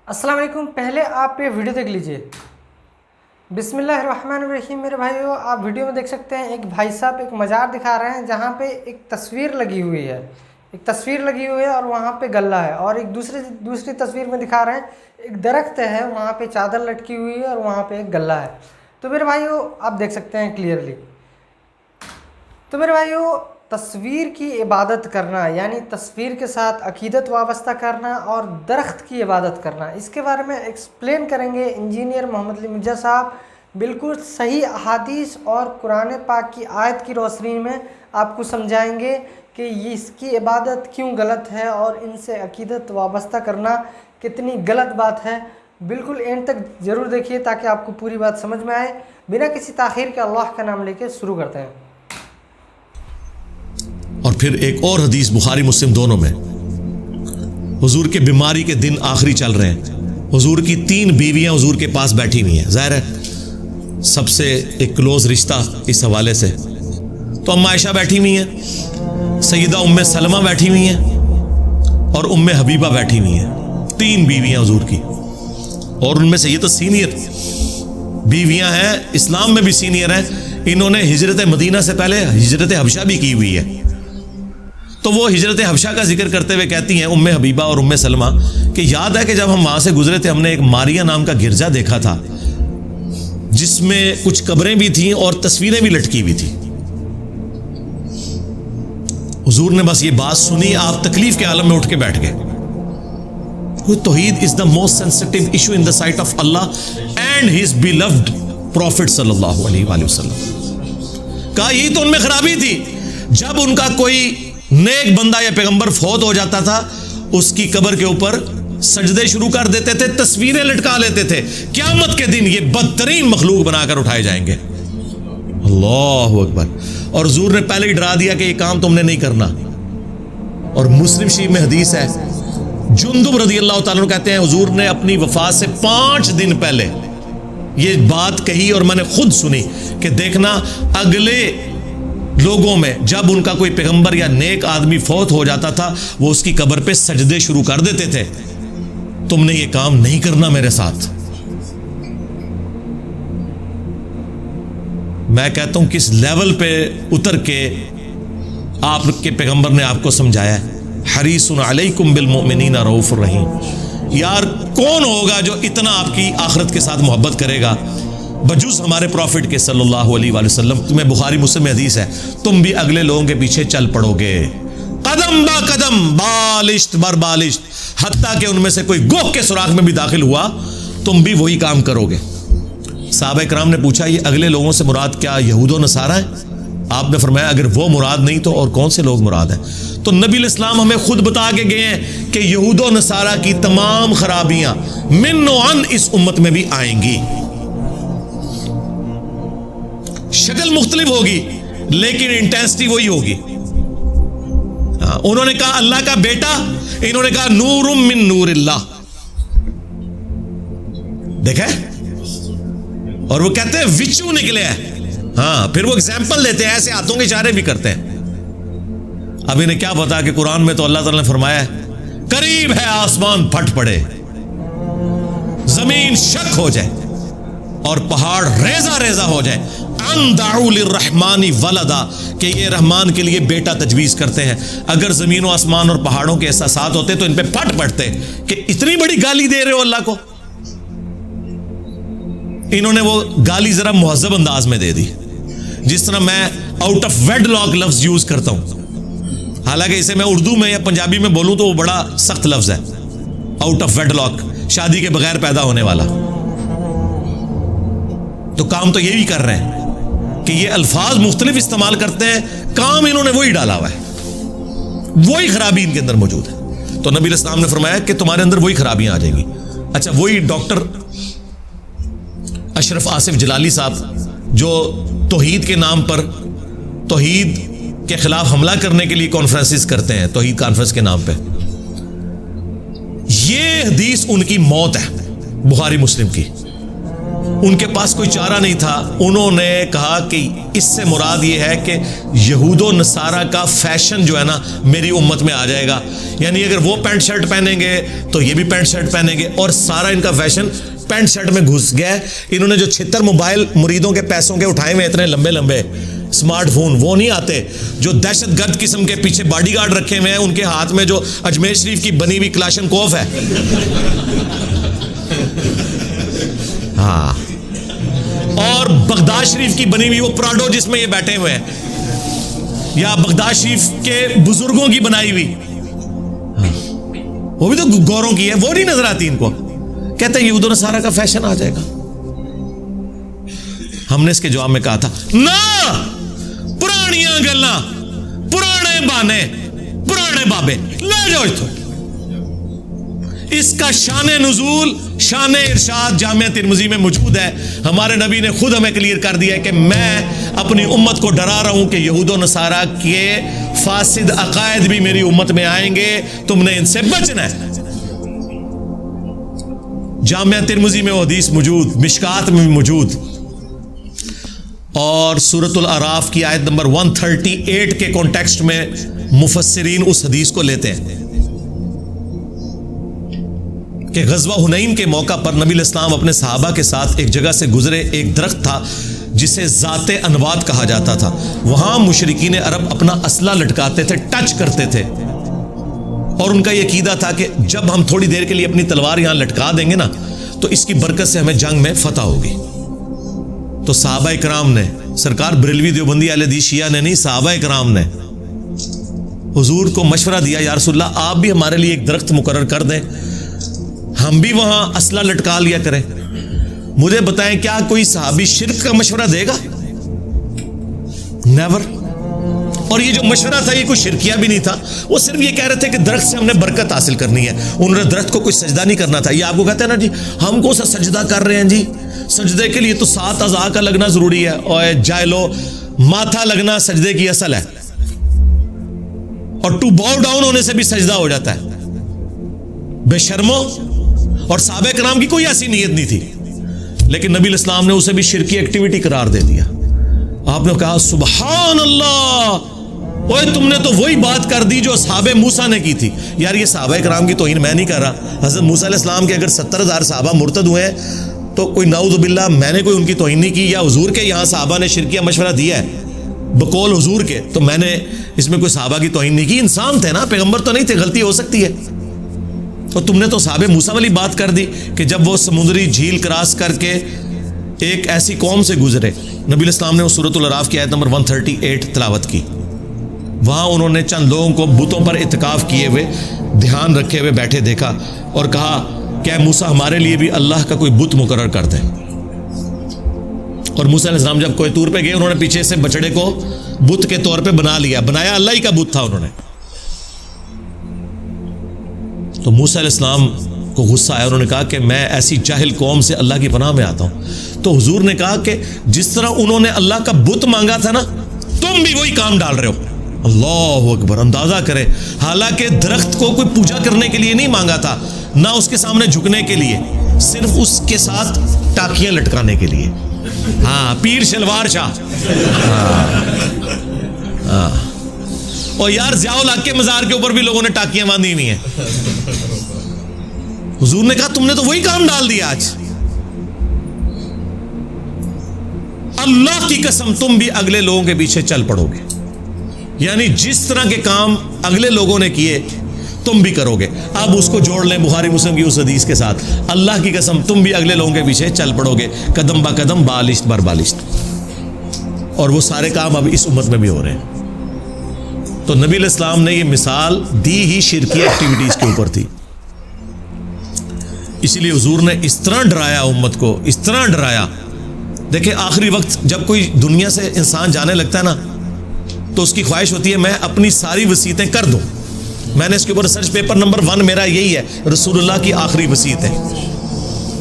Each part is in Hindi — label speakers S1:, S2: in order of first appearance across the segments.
S1: अस्सलाम वालेकुम। पहले आप ये वीडियो देख लीजिए। बिस्मिल्लाहिर्रहमानिर्रहीम। मेरे भाइयों, आप वीडियो में देख सकते हैं एक भाई साहब एक मज़ार दिखा रहे हैं जहाँ पे एक तस्वीर लगी हुई है। एक तस्वीर लगी हुई है और वहाँ पे गल्ला है। और एक दूसरी तस्वीर में दिखा रहे हैं एक दरख्त है, वहाँ पे चादर लटकी हुई है और वहाँ पे एक गल्ला है। तो मेरे भाइयों, आप देख सकते हैं क्लियरली। तो मेरे भाइयों, तस्वीर की इबादत करना यानी तस्वीर के साथ अकीदत वाबस्ता करना और दरख्त की इबादत करना, इसके बारे में एक्सप्लेन करेंगे इंजीनियर मोहम्मद अली मिर्ज़ा साहब। बिल्कुल सही अहादीस और कुरान पाक की आयत की रोशनी में आपको समझाएंगे कि ये इसकी इबादत क्यों गलत है और इनसे अकीदत वाबस्ता करना कितनी गलत बात है। बिल्कुल एंड तक ज़रूर देखिए ताकि आपको पूरी बात समझ में आए। बिना किसी ताख़ीर के अल्लाह का नाम लेके शुरू करते हैं।
S2: और फिर एक और हदीस बुखारी मुस्लिम दोनों में, हुजूर के बीमारी के दिन आखिरी चल रहे हैं। हुजूर की 3 बीवियां हुजूर के पास बैठी हुई हैं। ज़ाहिर है सबसे एक क्लोज रिश्ता इस हवाले से। तो अम्मा आयशा बैठी हुई हैं, सैयदा उम्मे सलमा बैठी हुई हैं और उम्मे हबीबा बैठी हुई हैं। 3 बीवियां हुजूर की, और उनमें से ये तो सीनियर बीवियां हैं, इस्लाम में भी सीनियर हैं। इन्होंने हिजरत मदीना से पहले हिजरत हबशा भी की हुई है। तो वो हिजरत हबशा का जिक्र करते हुए कहती हैं उम्मे हबीबा और उम्मे सलमा कि याद है कि जब हम वहां से गुजरे थे, हमने एक मारिया नाम का गिरजा देखा था जिसमें कुछ कब्रें भी थीं और तस्वीरें भी लटकी हुई थी। हुजूर ने बस ये बात सुनी, आप तकलीफ के आलम में उठ के बैठ गए। तौहीद is the most sensitive issue in the sight of Allah and his beloved prophet सल्लल्लाहु अलैहि वसल्लम। कहा यही तो उनमें खराबी थी, जब उनका कोई नेक बंदा या पैगंबर फौत हो जाता था, उसकी कब्र के ऊपर सजदे शुरू कर देते थे, तस्वीरें लटका लेते थे। क़यामत के दिन ये बदतरीन मखलूक बनाकर उठाए जाएंगे। अल्लाहु अकबर। और हुजूर ने पहले ही डरा दिया कि ये काम तुमने नहीं करना। और मुस्लिम शरीफ में हदीस है, जुंदुब रज़ी अल्लाह ताला अन्हु कहते हैं हुजूर ने अपनी वफात से 5 दिन पहले ये बात कही और मैंने खुद सुनी कि देखना अगले लोगों में जब उनका कोई पैगंबर या नेक आदमी फौत हो जाता था, वो उसकी कब्र पे सजदे शुरू कर देते थे। तुमने ये काम नहीं करना मेरे साथ। मैं कहता हूं किस लेवल पे उतर के आपके पैगंबर ने आपको समझाया है। हरीसुन अलैकुम बिल मोमिनीना रऊफुर रहीम। यार कौन होगा जो इतना आपकी आखिरत के साथ मोहब्बत करेगा बजुज हमारे प्रॉफिट के सल्लल्लाहु अलैहि वसल्लम। तुम्हें बुखारी मुस्लिम में हदीस है, तुम भी अगले लोगों के पीछे चल पड़ोगे, कदम बा कदम, बालिश्त बर बालिश्त, हत्ता के उनमें से कोई गोह के सुराख में भी दाखिल हुआ, तुम भी वही काम करोगे। साहबा इकराम ने पूछा ये अगले लोगों से मुराद क्या यहूदो नसारा है? आपने फरमाया अगर वो मुराद नहीं तो और कौन से लोग मुराद हैं? तो नबी इस्लाम हमें खुद बता के गए हैं कि यहूदो नसारा की तमाम खराबियां मिन व अन इस उम्मत में भी आएंगी। शक्ल मुख्तलिफ होगी लेकिन इंटेंसिटी वही होगी। उन्होंने कहा अल्लाह का बेटा, इन्होंने कहा नूरुम मिन नूरिल्लाह। देखे, और वो कहते हैं विचू निकले हैं। हाँ, फिर वो एग्जाम्पल देते हैं, ऐसे हाथों के इशारे भी करते हैं। अब इन्हें क्या पता कि कुरान में तो अल्लाह ताला ने फरमाया है करीब है आसमान फट पड़े, जमीन शक हो जाए और पहाड़ रेजा रेजा हो जाए, रहमानी वलदा, कि ये रहमान के लिए बेटा तजवीज करते हैं। अगर जमीन व आसमान और पहाड़ों के एहसासात होते तो इन पे फट पड़ते कि इतनी बड़ी गाली दे रहे हो अल्लाह को। इन्होंने वो गाली जरा मुहज्जब अंदाज में दे दी, जिस तरह मैं आउट ऑफ वेडलॉक लफ्ज यूज करता हूं। हालांकि इसे मैं उर्दू में या पंजाबी में बोलूं तो वो बड़ा सख्त लफ्ज है, आउट ऑफ वेडलॉक, शादी के बगैर पैदा होने वाला। तो काम तो ये भी कर रहे हैं कि ये अल्फाज मुख्तलिफ इस्तेमाल करते हैं, काम इन्होंने वही डाला हुआ है, वही खराबी इनके अंदर मौजूद है। तो नबी इस्लाम ने फरमाया कि तुम्हारे अंदर वही खराबियां आ जाएंगी। अच्छा, वही डॉक्टर अशरफ आसिफ जलाली साहब जो तौहीद के नाम पर तौहीद के खिलाफ हमला करने के लिए कॉन्फ्रेंसेस करते हैं, तौहीद कॉन्फ्रेंस के नाम पे, ये हदीस उनकी मौत है बुखारी मुस्लिम की। उनके पास कोई चारा नहीं था। उन्होंने कहा कि इससे मुराद ये है कि यहूदो नसारा का फैशन जो है ना मेरी उम्मत में आ जाएगा, यानी अगर वो पैंट शर्ट पहनेंगे तो ये भी पैंट शर्ट पहनेंगे, और सारा इनका फैशन पैंट शर्ट में घुस गया है। इन्होंने जो 76 मोबाइल मुरीदों के पैसों के उठाए हुए इतने लंबे लंबे स्मार्टफोन, वो नहीं आते। जो दहशतगर्द किस्म के पीछे बॉडीगार्ड रखे हुए हैं, उनके हाथ में जो अजमेर शरीफ की बनी हुई क्लाशनकोफ है, हाँ, और बगदाद शरीफ की बनी हुई वो प्राडो जिसमें ये बैठे हुए हैं, या बगदाद शरीफ के बुजुर्गों की बनाई हुई, हाँ, वो भी तो गौरों की है, वो नहीं नजर आती इनको। कहते हैं यहूद नसारा का फैशन आ जाएगा। हमने इसके जवाब में कहा था ना, पुरानियां गल्ला, पुराने बाने, पुराने बाबे ले जाओ इथों। इसका शान नुजूल, शान इरशाद जामिया तिरमिज़ी में मौजूद है। हमारे नबी ने खुद हमें क्लियर कर दिया है कि मैं अपनी उम्मत को डरा रहा हूं कि यहूदो नसारा के फासिद अकायद भी मेरी उम्मत में आएंगे, तुमने इनसे बचना है। जामिया तिरमिज़ी में वो हदीस मौजूद, मिशकात में भी मौजूद, और सूरतुल अराफ की आयत नंबर 138 के कॉन्टेक्स्ट में मुफस्सिरीन उस हदीस को लेते हैं कि गज़वा हुनैन के मौका पर नबी इस्लाम अपने सहाबा के साथ एक जगह से गुजरे। एक दरख्त था जिसे ज़ाते अनवात कहा जाता था। वहां मुशरिकीन अरब अपना असला लटकाते थे, टच करते थे, और उनका यह कीदा था कि जब हम थोड़ी देर के लिए अपनी तलवार यहां लटका देंगे ना तो इसकी बरकत से हमें जंग में फतह होगी। तो सहाबा इकराम ने, सरकार बरेलवी देवबंदी अहले हदीस शिया ने नहीं, सहाबा इकराम ने हुजूर को मशवरा दिया, या रसूलल्लाह आप भी हमारे लिए एक दरख्त मुकर्रर कर दें, हम भी वहां असला लटका लिया करें। मुझे बताएं क्या कोई सहाबी शिर्क का मशवरा देगा? नेवर। और ये जो मशवरा था ये कोई शिरकिया भी नहीं था, वो सिर्फ ये कह रहे थे कि दरख्त से हमने बरकत हासिल करनी है। उन्होंने दरख्त को कोई सजदा नहीं करना था। ये आपको कहते हैं ना जी हम कौन सा सजदा कर रहे हैं जी, सजदे के लिए तो 7 अज़ा का लगना जरूरी है, और जायलो माथा लगना सजदे की असल है, और टू बाउ डाउन होने से भी सजदा हो जाता है। बेशर्मो। और सहाबा किराम की कोई ऐसी नीयत नहीं थी, लेकिन नबी इस्लाम ने उसे भी शिरकी एक्टिविटी करार दे दिया। आपने कहा सुबहान अल्लाह, ओए तुमने तो वही बात कर दी जो सहाबे मूसा ने की थी। यार ये सहाबा किराम की तौहीन मैं नहीं कर रहा। हज़रत मूसा अलैहिस्सलाम के अगर 70,000 सहाबा मुर्तद हुए हैं तो कोई नाउज़ुबिल्लाह मैंने कोई उनकी तौहीन नहीं की, या हुजूर के यहाँ सहाबा ने शिरकिया मशवरा दिया है बकौल हुजूर के, तो मैंने इसमें कोई सहाबा की तौहीन नहीं की। इंसान थे ना, पैगंबर तो नहीं थे, गलती हो सकती है। तो तुमने तो सहाबे मूसा वाली बात कर दी कि जब वो समुद्री झील क्रॉस करके एक ऐसी कौम से गुजरे, नबी इस्लाम ने उस सूरतुल अराफ की आयत नंबर 138 तिलावत की। वहां उन्होंने चंद लोगों को बुतों पर इत्तिकाफ किए हुए, ध्यान रखे हुए बैठे देखा और कहा क्या मूसा हमारे लिए भी अल्लाह का कोई बुत मुकर्रर कर दे। और मूसा अलैहिस्सलाम जब कोई तूर पे गए, उन्होंने पीछे से बछड़े को बुत के तौर पे बना लिया, बनाया अल्लाह ही का बुत था उन्होंने। तो मूसा अलैहिस्सलाम को गुस्सा आया, उन्होंने कहा कि मैं ऐसी जाहिल कौम से अल्लाह की पनाह में आता हूं। तो हुजूर ने कहा कि जिस तरह उन्होंने अल्लाह का बुत मांगा था ना, तुम भी वही काम डाल रहे हो। अल्लाह अकबर। अंदाजा करें, हालांकि दरख्त को कोई पूजा करने के लिए नहीं मांगा था, ना उसके सामने झुकने के लिए, सिर्फ उसके साथ टाकियां लटकाने के लिए। हाँ, पीर शलवार शाह। हाँ। और यार ज़ियाउल हक के मज़ार के ऊपर भी लोगों ने टाकियां बांधी हुई हैं। हुजूर ने कहा तुमने तो वही काम डाल दिया आज। अल्लाह की कसम तुम भी अगले लोगों के पीछे चल पड़ोगे, यानी जिस तरह के काम अगले लोगों ने किए तुम भी करोगे। अब उसको जोड़ लें बुखारी मुस्लिम की उस हदीस के साथ, अल्लाह की कसम तुम भी अगले लोगों के पीछे चल पड़ोगे, कदम बा कदम, बालिश्त बर बालिश्त। और वो सारे काम अब इस उम्मत में भी हो रहे हैं। तो नबी इस्लाम ने ये मिसाल दी ही शिरकी एक्टिविटीज के ऊपर थी। इसीलिए हुजूर ने इस तरह डराया उम्मत को, इस तरह डराया। देखिए आखिरी वक्त जब कोई दुनिया से इंसान जाने लगता है ना, तो उसकी ख्वाहिश होती है मैं अपनी सारी वसीयतें कर दूं। मैंने इसके ऊपर रिसर्च पेपर नंबर 1 मेरा यही है, रसूलुल्लाह की आखिरी वसीयत है।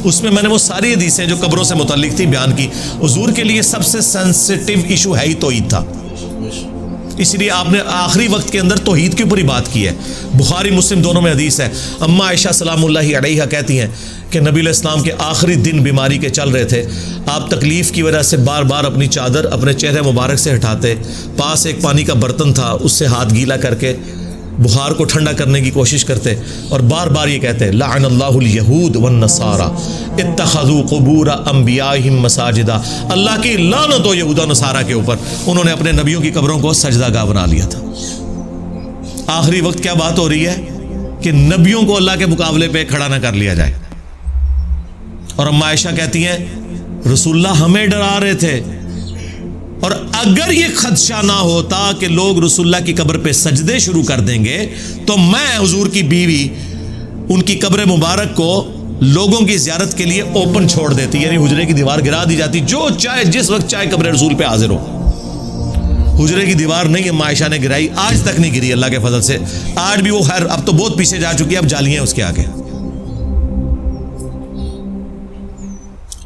S2: उसमें मैंने वो सारी हदीसें जो कब्रों से मुताल्लिक थी बयान की। हुजूर के लिए सबसे सेंसिटिव इशू है ही तौहीद था, इसलिए आपने आखिरी वक्त के अंदर तौहीद के ऊपर ही बात की है। बुखारी मुस्लिम दोनों में हदीस है। अम्मा आयशा सलामुल्लाहि अलैहा कहती हैं कि नबी इस्लाम के आखिरी दिन बीमारी के चल रहे थे। आप तकलीफ़ की वजह से बार बार अपनी चादर अपने चेहरे मुबारक से हटाते, पास एक पानी का बर्तन था, उससे हाथ गीला करके बुखार को ठंडा करने की कोशिश करते और बार बार ये कहते लअनल्लाहुल यहूद वन नसारा इत्तखज़ू क़ुबूर अंबियाहिम मसाजिदा। अल्लाह की लानत हो यहूदा नसारा के ऊपर, उन्होंने अपने नबियों की कब्रों को सजदागाह बना लिया था। आखिरी वक्त क्या बात हो रही है कि नबियों को अल्लाह के मुकाबले पे खड़ा ना कर लिया जाए। और अम्मा आयशा कहती हैं रसूलुल्लाह हमें डरा रहे थे, और अगर ये खदशा ना होता कि लोग रसूलुल्लाह की कब्र पे सजदे शुरू कर देंगे तो मैं हुजूर की बीवी उनकी कब्र मुबारक को लोगों की ज़ियारत के लिए ओपन छोड़ देती, यानी हुजरे की दीवार गिरा दी जाती, जो चाहे जिस वक्त चाहे कब्र रसूल पे हाजिर हो। हुजरे की दीवार नहीं अम्मा आयशा ने गिराई, आज तक नहीं गिरी अल्लाह के फजल से। आज भी वो खैर अब तो बहुत पीछे जा चुकी है, अब जालियां उसके आगे।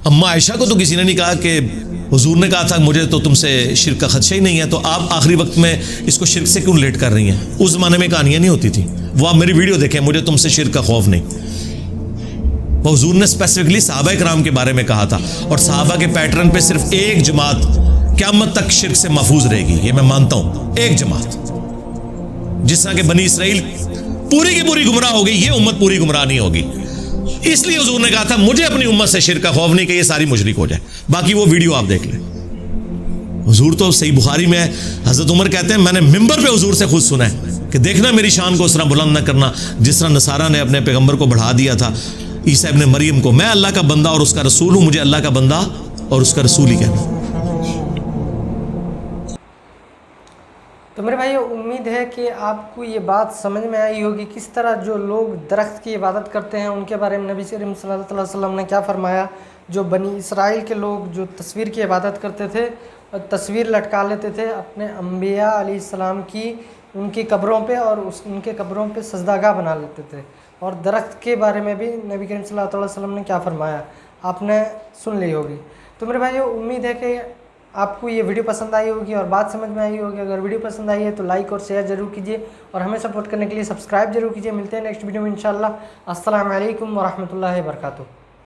S2: अम्मा आयशा को तो किसी ने नहीं कहा कि हुजूर ने कहा था मुझे तो तुमसे शिर्क का खदशा ही नहीं है, तो आप आखिरी वक्त में इसको शिर्क से क्यों रिलेट कर रही हैं? उस ज़माने में कहानियाँ नहीं होती थी। वो आप मेरी वीडियो देखें, मुझे तुमसे शिर्क का खौफ नहीं। वो हुजूर ने स्पेसिफिकली सहाबा इकराम के बारे में कहा था, और सहाबा के पैटर्न पे सिर्फ एक जमात क़यामत तक शिर्क से महफूज रहेगी, ये मैं मानता हूँ। एक जमात, जिस तरह के बनी इसराइल पूरी की पूरी गुमराह हो गई, ये उम्मत पूरी गुमराह नहीं होगी। इसलिए हुजूर ने कहा था मुझे अपनी उम्मत से शिर्क का खौफ नहीं कि ये सारी मुशरिक हो जाए। बाकी वो वीडियो आप देख लें। हुजूर तो सही बुखारी में हजरत उमर कहते हैं मैंने मिंबर पे हुजूर से खुद सुना है कि देखना मेरी शान को उस तरह बुलंद न करना जिस तरह नसारा ने अपने पैगंबर को बढ़ा दिया था, ईसा इब्ने मरियम को। मैं अल्लाह का बंदा और उसका रसूल हूं, मुझे अल्लाह का बंदा और उसका रसूल ही कहना।
S1: तो मेरे भाई उम्मीद है कि आपको ये बात समझ में आई होगी, किस तरह जो लोग दरख्त की इबादत करते हैं उनके बारे में नबी करीम सल्लल्लाहु अलैहि वसल्लम ने क्या फरमाया। जो बनी इसराइल के लोग जो तस्वीर की इबादत करते थे और तस्वीर लटका लेते थे अपने अम्बिया अलैहिस्सलाम की, उनकी कब्रों पे, और उनके कब्रों पे सजदागाह बना लेते थे। और दरख्त के बारे में भी नबी करीम सल्लल्लाहु अलैहि वसल्लम ने क्या फरमाया आपने सुन ली होगी। तो मेरे भाई उम्मीद है कि आपको ये वीडियो पसंद आई होगी और बात समझ में आई होगी। अगर वीडियो पसंद आई है तो लाइक और शेयर जरूर कीजिए, और हमें सपोर्ट करने के लिए सब्सक्राइब जरूर कीजिए। मिलते हैं नेक्स्ट वीडियो में इंशाल्लाह। अस्सलाम वालेकुम व रहमतुल्लाहि व बरकातुहू।